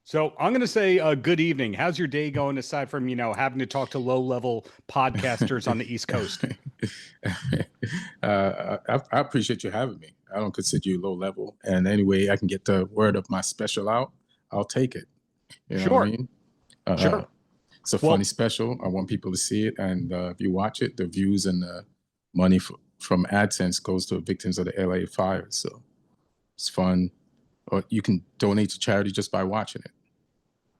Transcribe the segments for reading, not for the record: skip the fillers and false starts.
So I'm going to say good evening. How's your day going aside from, having to talk to low-level podcasters on the East Coast? I appreciate you having me. I don't consider you low level, and anyway, I can get the word of my special out. I'll take it. You know what I Sure, mean? Uh, sure. it's a funny Well, special. I want people to see it, and if you watch it, the views and the money from AdSense goes to victims of the LA fires. So it's fun. Or you can donate to charity just by watching it.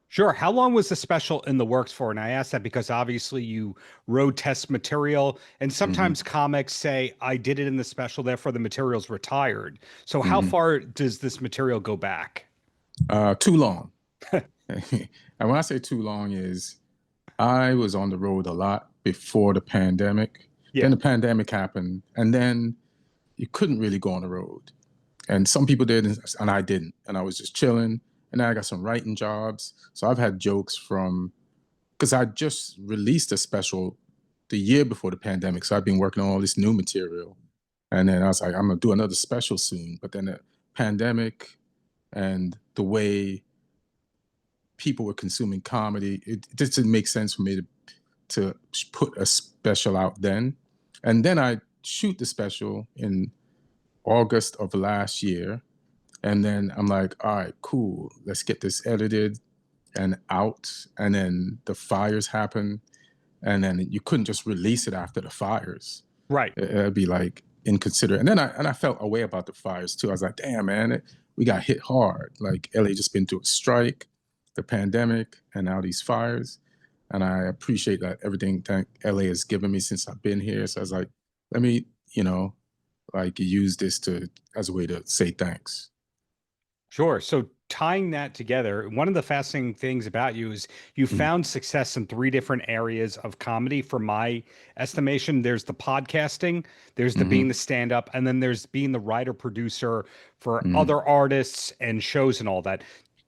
sure. How long was the special in the works for? And I ask that because obviously you road test material, and Hmm. sometimes comics say, I did it in the special, therefore the material's retired. So how Hmm. far does this material go back? Too long. And when I say too long is I was on the road a lot before the pandemic. Then Yeah. the pandemic happened, and then you couldn't really go on the road. And some people did, and I didn't. And I was just chilling. And then I got some writing jobs. So I've had jokes from, because I just released a special the year before the pandemic. So I've been working on all this new material. And then I was like, I'm going to do another special soon. But then the pandemic and the way people were consuming comedy, it just didn't make sense for me to put a special out then. And then I shoot the special in August of last year. And then I'm like, all right, cool. Let's get this edited and out. And then the fires happen. And then you couldn't just release it after the fires. Right. It'd be like inconsiderate. And then I felt a way about the fires too. I was like, damn, man, we got hit hard. Like LA just been through a strike, the pandemic, and now these fires. And I appreciate that everything that LA has given me since I've been here. So I was like, let me, you know, like use this to as a way to say thanks. Sure. So tying that together, one of the fascinating things about you is you Mm, found success in three different areas of comedy. For my estimation, there's the podcasting, there's the being mhm, the stand-up, and then there's being the writer producer for mhm, other artists and shows and all that.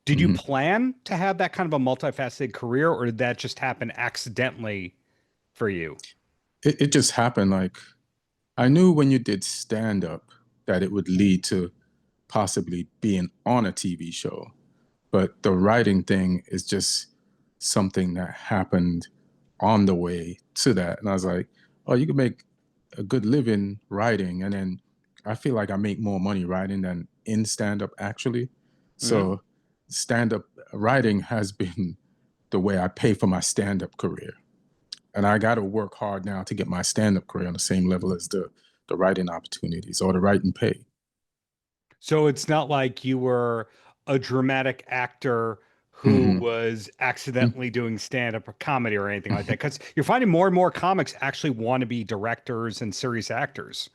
Did you mhm. plan to have that kind of a multifaceted career, or did that just happen accidentally for you? It just happened. Like I knew when you did stand up that it would lead to possibly being on a TV show. But the writing thing is just something that happened on the way to that. And I was like, oh, you can make a good living writing. And then I feel like I make more money writing than in stand up actually. Mhm. So stand up writing has been the way I pay for my stand up career. And I got to work hard now to get my stand up career on the same level as the writing opportunities or the writing pay. So it's not like you were a dramatic actor who Hmm. was accidentally doing stand-up or comedy or anything like that. Because you're finding more and more comics actually want to be directors and serious actors.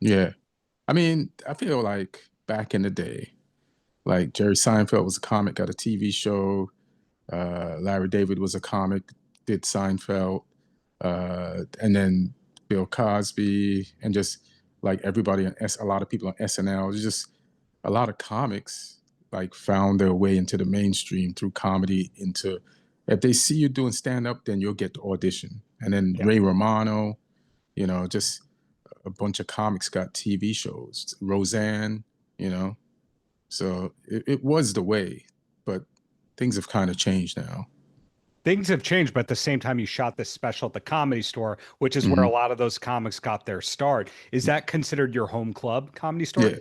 Yeah. I mean, I feel like back in the day, like Jerry Seinfeld was a comic, got a TV show. Larry David was a comic, did Seinfeld, and then Bill Cosby, and just like everybody on a lot of people on SNL. It's just a lot of comics like found their way into the mainstream through comedy. Into if they see you doing stand up, then you'll get the audition. And then Yeah. Ray Romano, just a bunch of comics got TV shows. Roseanne, you know. So it was the way, but things have kind of changed now. Things have changed, but at the same time, you shot this special at the Comedy Store, which is where a Hmm. lot of those comics got their start. Is that considered your home club, Comedy Store? Yeah,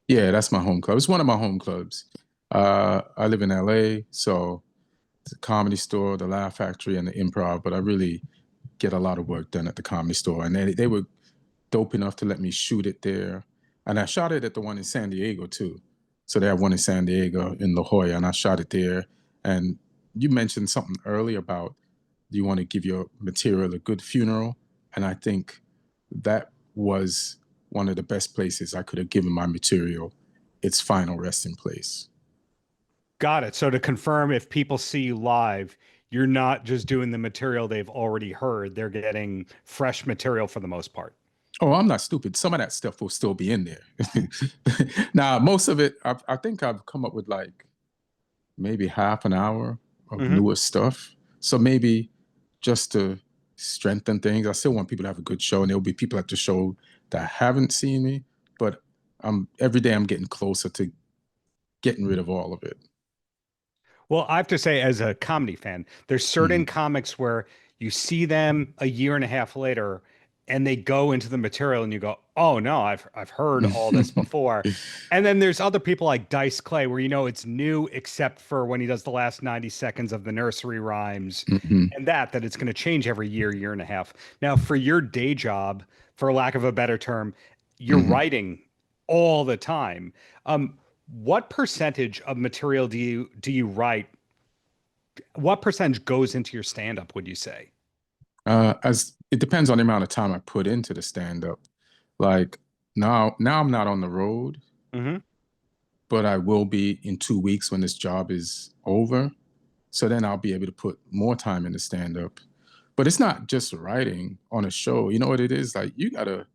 yeah, that's my home club. It's one of my home clubs. I live in LA, so the Comedy Store, the Laugh Factory, and the Improv. But I really get a lot of work done at the Comedy Store, and they were dope enough to let me shoot it there. And I shot it at the one in San Diego too. So they have one in San Diego in La Jolla, and I shot it there. And you mentioned something earlier about you want to give your material a good funeral. And I think that was one of the best places I could have given my material its final resting place. Got it. So to confirm, if people see you live, you're not just doing the material they've already heard. They're getting fresh material for the most part. Oh, I'm not stupid. Some of that stuff will still be in there. Now, most of it, I think I've come up with like maybe half an hour of Mhm. newer stuff. So maybe just to strengthen things, I still want people to have a good show, and there'll be people at the show that haven't seen me, but every day I'm getting closer to getting rid of all of it. Well, I have to say, as a comedy fan, there's certain Mhm. comics where you see them a year and a half later and they go into the material and you go, oh no, I've heard all this before. And then there's other people like Dice Clay where you know it's new except for when he does the last 90 seconds of the nursery rhymes Mhm. and that it's going to change every year, year and a half. Now, for your day job, for lack of a better term, you're Mhm. writing all the time. What percentage of material do you write? What percentage goes into your stand up, would you say? As it depends on the amount of time I put into the stand up. Like now I'm not on the road, Hmm. but I will be in 2 weeks when this job is over. So then I'll be able to put more time into stand up. But it's not just writing on a show. You know what it is? Like you gotta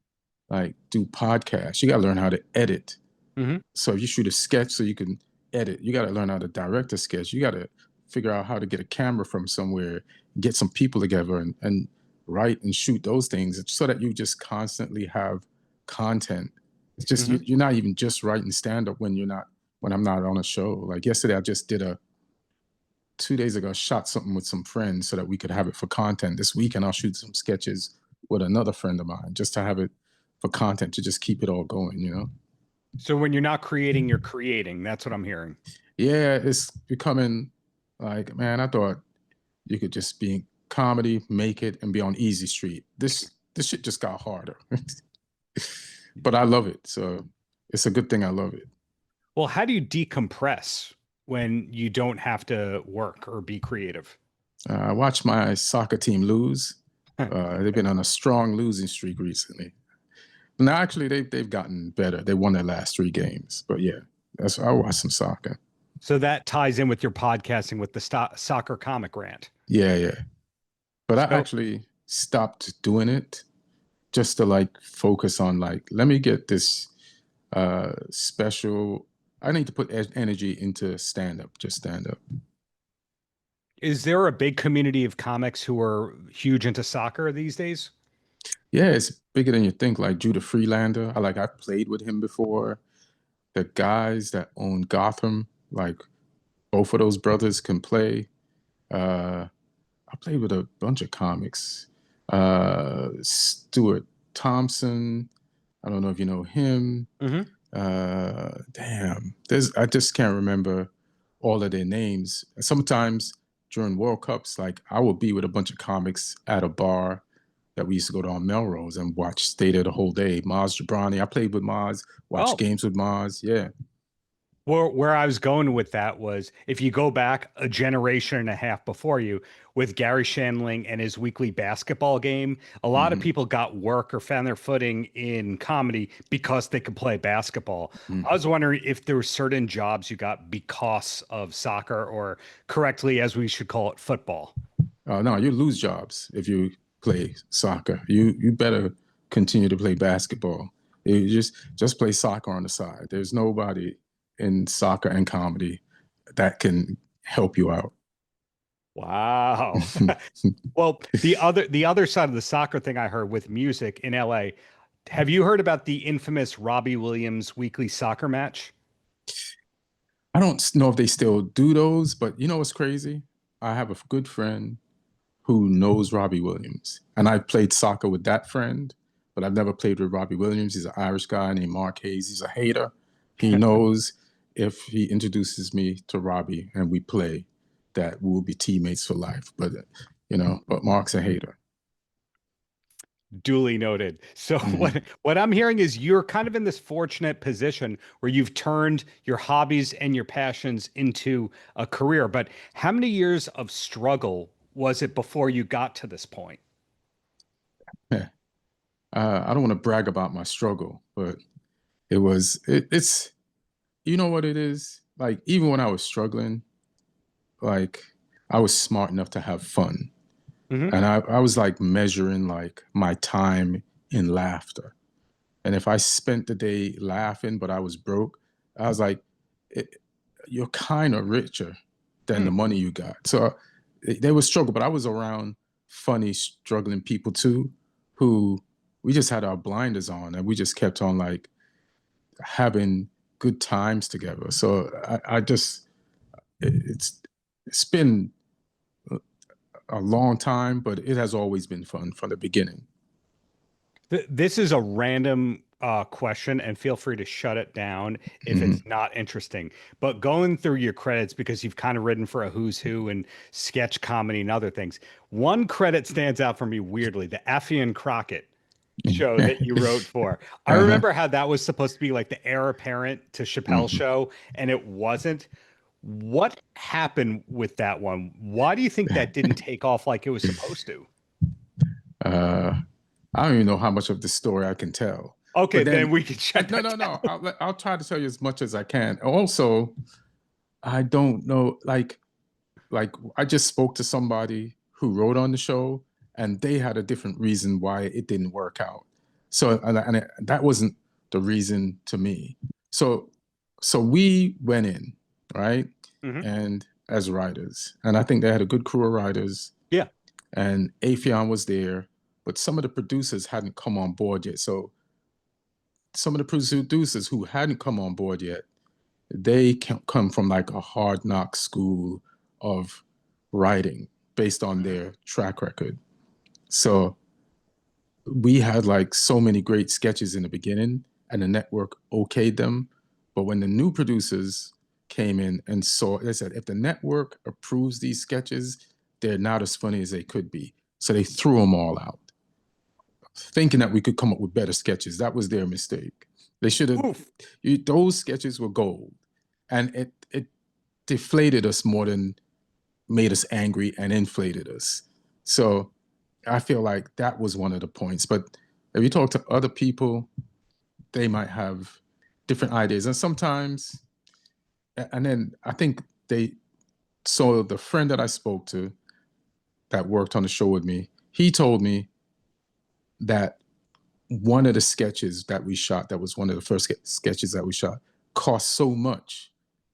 like do podcasts. You gotta learn how to edit. Hmm. So if you shoot a sketch so you can edit, you gotta learn how to direct a sketch. You gotta figure out how to get a camera from somewhere, get some people together and write and shoot those things so that you just constantly have content. It's just Hmm. you're not even just writing stand up when I'm not on a show. Like yesterday I just did a 2 days ago, I shot something with some friends so that we could have it for content. This weekend, I'll shoot some sketches with another friend of mine just to have it for content to just keep it all going, you know? So when you're not creating, you're creating. That's what I'm hearing. Yeah, it's becoming like, man, I thought you could just be in comedy, make it, and be on easy street. This shit just got harder. But I love it. So it's a good thing I love it. Well, how do you decompress when you don't have to work or be creative? I watched my soccer team lose. They've been on a strong losing streak recently. No, actually, they've gotten better. They won their last 3 games, but yeah, that's I watch some soccer. So that ties in with your podcasting with the soccer comic rant. Yeah, yeah. But I So actually stopped doing it just to like focus on like let me get this special. I need to put energy into stand up, just stand up. is there a big community of comics who are huge into soccer these days? Yeah, it's bigger than you think. Like Judah Freelander, I've played with him before. The guys that own Gotham, like both of those brothers can play. Uh, I played with a bunch of comics. Stuart Thompson. I don't know if you know him. Hmm. Damn, I just can't remember all of their names. Sometimes during World Cups, like I will be with a bunch of comics at a bar that we used to go to on Melrose and watch, stay there the whole day. Maz Jabrani, I played with Maz, watched Oh, games with Maz. Yeah. where I was going with that was if you go back a generation and a half before you with Gary Shandling and his weekly basketball game, a lot of Hmm. people got work or found their footing in comedy because they could play basketball. I Hmm. was wondering if there were certain jobs you got because of soccer or correctly, as we should call it, football. No, you lose jobs if you play soccer. You better continue to play basketball. You just play soccer on the side. There's nobody in soccer and comedy that can help you out. Wow. Well, the other side of the soccer thing I heard with music in LA. Have you heard about the infamous Robbie Williams weekly soccer match? I don't know if they still do those, but you know what's crazy? I have a good friend who knows Robbie Williams, and I played soccer with that friend, but I've never played with Robbie Williams. He's an Irish guy named Mark Hayes. He's a hater. He knows if he introduces me to Robbie and we play, that we will be teammates for life. But but Mark's a hater. Duly noted. So Hmm. what I'm hearing is you're kind of in this fortunate position where you've turned your hobbies and your passions into a career. But how many years of struggle was it before you got to this point? I don't want to brag about my struggle, but it's you know what it is like. Even when I was struggling, like I was smart enough to have fun. Hmm. And I was like measuring like my time in laughter. And if I spent the day laughing, but I was broke, I was like, it, you're kind of richer than the Hmm. money you got. So there was struggle, but I was around funny, struggling people too, who we just had our blinders on and we just kept on like having good times together. So I just, it's it's been a long time, but it has always been fun from the beginning. This is a random question, and feel free to shut it down if Hmm. it's not interesting. But going through your credits, because you've kind of written for a who's who and sketch comedy and other things, one credit stands out for me weirdly, the Effie and Crockett show that you wrote for. I Uh-huh. remember how that was supposed to be like the heir apparent to Chappelle's Hmm. show, and it wasn't. What happened with that one? Why do you think that didn't take off like it was supposed to? Uh, I don't even know how much of the story I can tell. Okay, But then then, we can shut no, that no, no. down. I'll try to tell you as much as I can. Also, I don't know. Like I just spoke to somebody who wrote on the show, and they had a different reason why it didn't work out. So, that wasn't the reason to me. So, so we went in, right, Hmm. and as writers, and I think they had a good crew of writers, Yeah. and Afion was there, but some of the producers hadn't come on board yet. So some of the producers who hadn't come on board yet, they come from like a hard knock school of writing based on their track record. So we had like so many great sketches in the beginning, and the network okayed them. But when the new producers came in and saw, they said, if the network approves these sketches, they're not as funny as they could be. So they threw them all out, thinking that we could come up with better sketches. That was their mistake. They should have, Oof. those sketches were gold. And it deflated us more than made us angry and inflated us. So I feel like that was one of the points. But if you talk to other people, they might have different ideas. And sometimes, and then I think so the friend that I spoke to that worked on the show with me, he told me that one of the sketches that we shot, that was one of the first sketches that we shot, cost so much,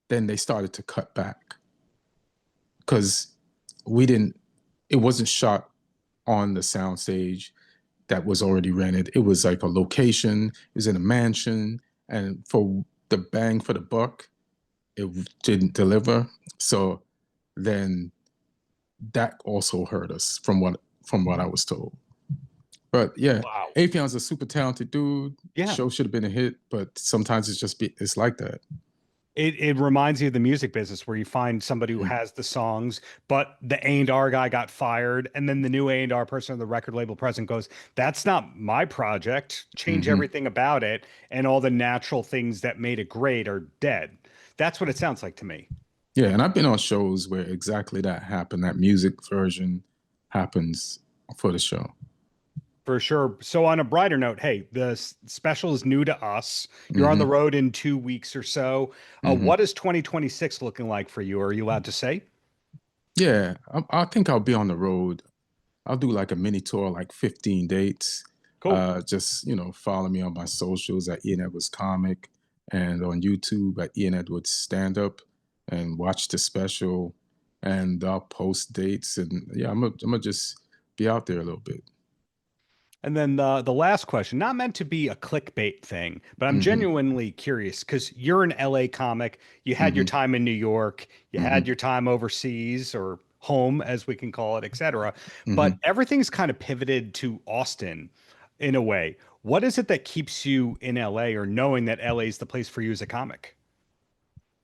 then they started to cut back because we didn't, it wasn't shot on the soundstage that was already rented. It was like a location, it was in a mansion, and for the bang for the buck, it didn't deliver. So then that also hurt us from what I was told. But yeah, Wow. Afion's a super talented dude. Yeah. Show should have been a hit, but sometimes it's like that. It reminds you of the music business where you find somebody who Mm. has the songs, but the A&R guy got fired, and then the new A&R person or the record label president goes, "That's not my project. Change Mm-hmm. everything about it," and all the natural things that made it great are dead. That's what it sounds like to me. Yeah, and I've been on shows where exactly that happened. That music version happens for the show. For sure. So on a brighter note, hey, the special is new to us. You're on the Mm-hmm. road in 2 weeks or so. Mm-hmm. What is 2026 looking like for you? Are you allowed to say? Yeah, I think I'll be on the road. I'll do like a mini tour, like 15 dates. Cool. Just, follow me on my socials at Ian Edwards Comic and on YouTube at Ian Edwards Stand Up and watch the special. And I'll post dates. And yeah, I'm gonna just be out there a little bit. And then the last question, not meant to be a clickbait thing, but I'm Hmm. genuinely curious because you're an LA comic. You had your Hmm. time in New York, you Hmm. had your time overseas or home, as we can call it, etc. But Hmm. everything's kind of pivoted to Austin in a way. What is it that keeps you in LA or knowing that LA is the place for you as a comic?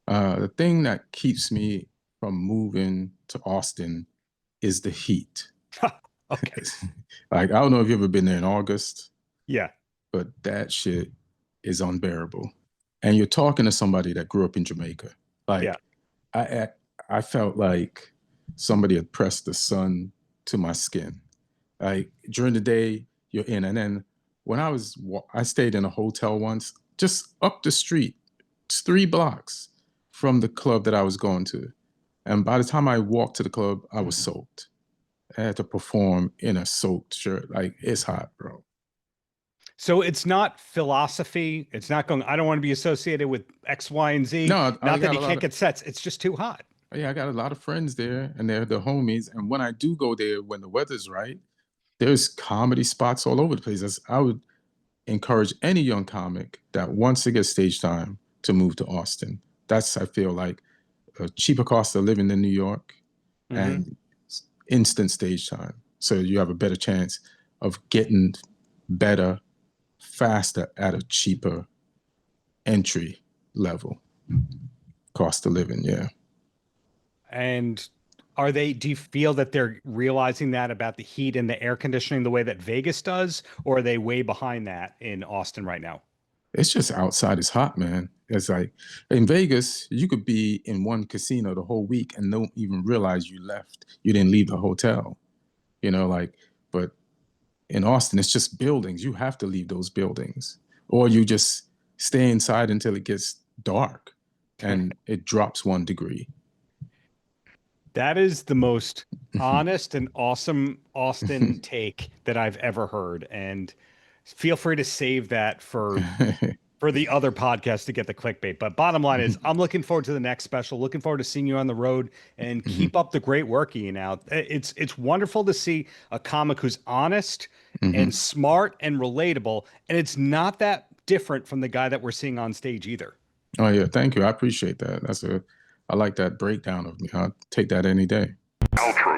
The thing that keeps me from moving to Austin is the heat. Okay. Like, I don't know if you've ever been there in August, Yeah. but that shit is unbearable. And you're talking to somebody that grew up in Jamaica. Yeah. Like, I I felt like somebody had pressed the sun to my skin. Like during the day, you're in, and then when I stayed in a hotel once, just up the street, it's 3 blocks from the club that I was going to. And by the time I walked to the club, I was soaked. I had to perform in a soaked shirt. Like it's hot, bro. So it's not philosophy. It's not going, I don't want to be associated with X, Y, and Z. No, I Not that got you a lot can't of get sets. It's just too hot. yeah, I got a lot of friends there, and they're the homies. And when I do go there, when the weather's right, there's comedy spots all over the place. I would encourage any young comic that wants to get stage time to move to Austin. That's I feel like a cheaper cost of living than New York, Mm-hmm. and instant stage time. So you have a better chance of getting better, faster at a cheaper entry level cost of living. Yeah. And do you feel that they're realizing that about the heat and the air conditioning the way that Vegas does, or are they way behind that in Austin right now? It's just outside is hot, man. It's like in Vegas, you could be in one casino the whole week and don't even realize you left. You didn't leave the hotel, like, but in Austin, it's just buildings. You have to leave those buildings, or you just stay inside until it gets dark and it drops 1 degree. That is the most honest and awesome Austin take that I've ever heard. And feel free to save that for the other podcast to get the clickbait. But bottom line is, I'm looking forward to the next special. Looking forward to seeing you on the road, and keep up the great work, Ian. Out. It's wonderful to see a comic who's honest and smart and relatable, and it's not that different from the guy that we're seeing on stage either. Oh yeah, thank you. I appreciate that. I like that breakdown of me. I'll take that any day. Paltrow.